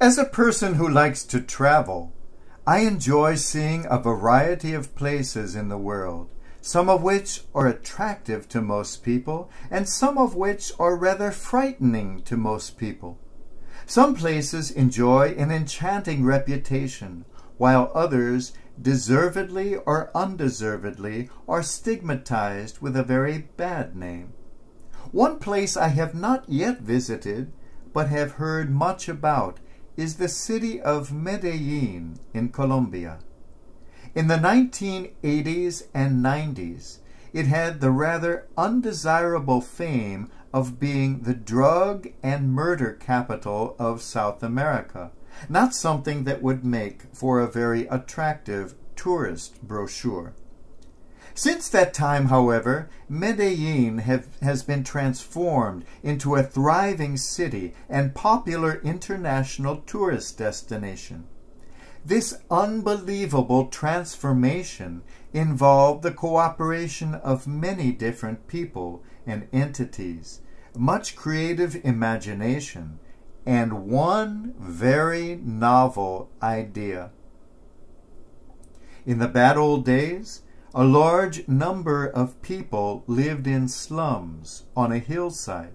As a person who likes to travel, I enjoy seeing a variety of places in the world, some of which are attractive to most people, and some of which are rather frightening to most people. Some places enjoy an enchanting reputation, while others, deservedly or undeservedly, are stigmatized with a very bad name. One place I have not yet visited, but have heard much about, is the city of Medellin in Colombia. In the 1980s and 90s, it had the rather undesirable fame of being the drug and murder capital of South America, not something that would make for a very attractive tourist brochure. Since that time, however, Medellin has been transformed into a thriving city and popular international tourist destination. This unbelievable transformation involved the cooperation of many different people and entities, much creative imagination, and one very novel idea. In the bad old days, a large number of people lived in slums on a hillside.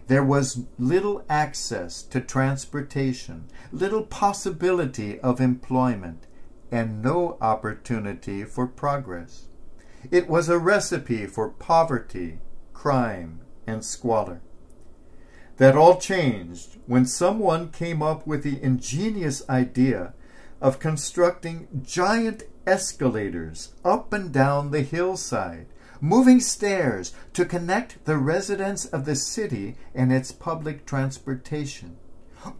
There was little access to transportation, little possibility of employment, and no opportunity for progress. It was a recipe for poverty, crime, and squalor. That all changed when someone came up with the ingenious idea of constructing giant escalators up and down the hillside, moving stairs to connect the residents of the city and its public transportation,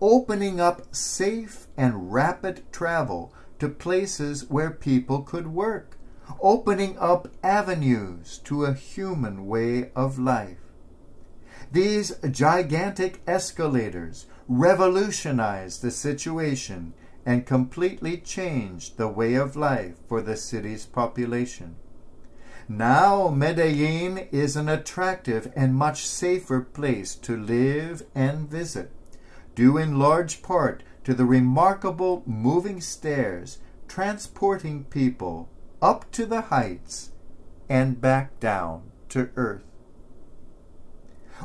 opening up safe and rapid travel to places where people could work, opening up avenues to a human way of life. These gigantic escalators revolutionized the situation and completely changed the way of life for the city's population. Now Medellin is an attractive and much safer place to live and visit, due in large part to the remarkable moving stairs transporting people up to the heights and back down to earth.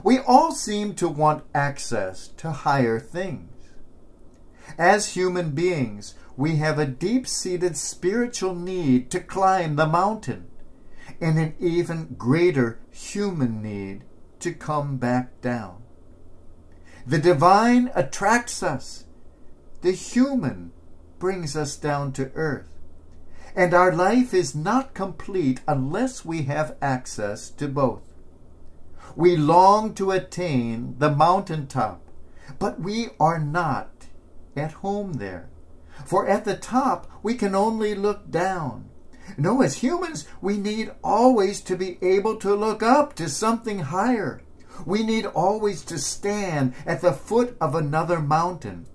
We all seem to want access to higher things. As human beings, we have a deep-seated spiritual need to climb the mountain, and an even greater human need to come back down. The divine attracts us. The human brings us down to earth. And our life is not complete unless we have access to both. We long to attain the mountaintop, but we are not at home there. For at the top, we can only look down. No, as humans, we need always to be able to look up to something higher. We need always to stand at the foot of another mountain.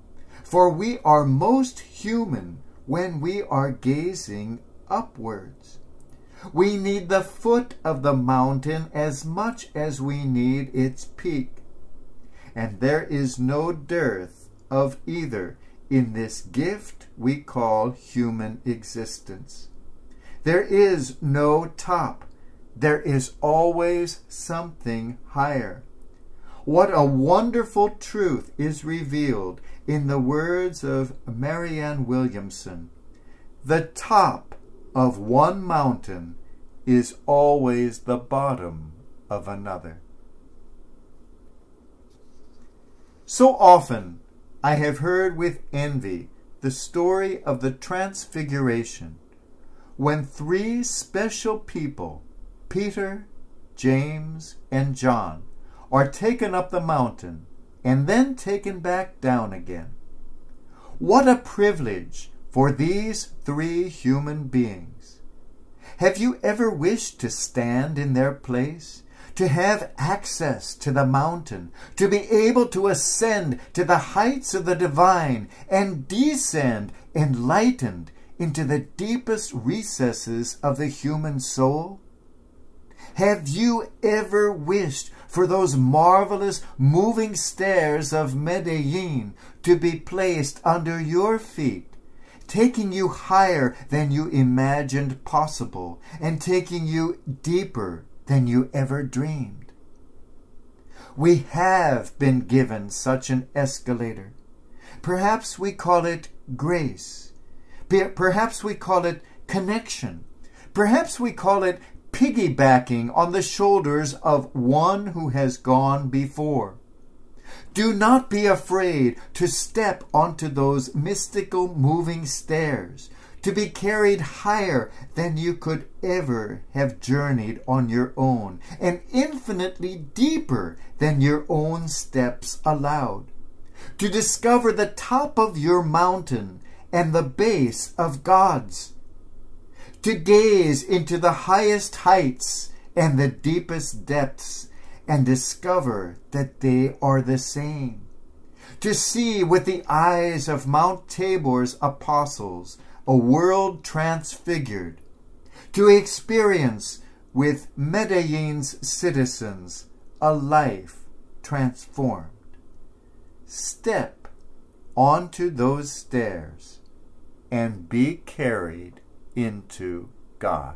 For we are most human when we are gazing upwards. We need the foot of the mountain as much as we need its peak. And there is no dearth of either in this gift we call human existence. There is no top. There is always something higher. What a wonderful truth is revealed in the words of Marianne Williamson. The top of one mountain is always the bottom of another. So often I have heard with envy the story of the Transfiguration, when three special people, Peter, James, and John, are taken up the mountain and then taken back down again. What a privilege for these three human beings. Have you ever wished to stand in their place? To have access to the mountain, to be able to ascend to the heights of the divine and descend enlightened into the deepest recesses of the human soul? Have you ever wished for those marvelous moving stairs of Medellin to be placed under your feet, taking you higher than you imagined possible and taking you deeper than you ever dreamed. We have been given such an escalator. Perhaps we call it grace. Perhaps we call it connection. Perhaps we call it piggybacking on the shoulders of one who has gone before. Do not be afraid to step onto those mystical moving stairs, to be carried higher than you could ever have journeyed on your own, and infinitely deeper than your own steps allowed, to discover the top of your mountain and the base of God's, to gaze into the highest heights and the deepest depths and discover that they are the same, to see with the eyes of Mount Tabor's apostles a world transfigured, to experience with Medellin's citizens a life transformed. Step onto those stairs and be carried into God.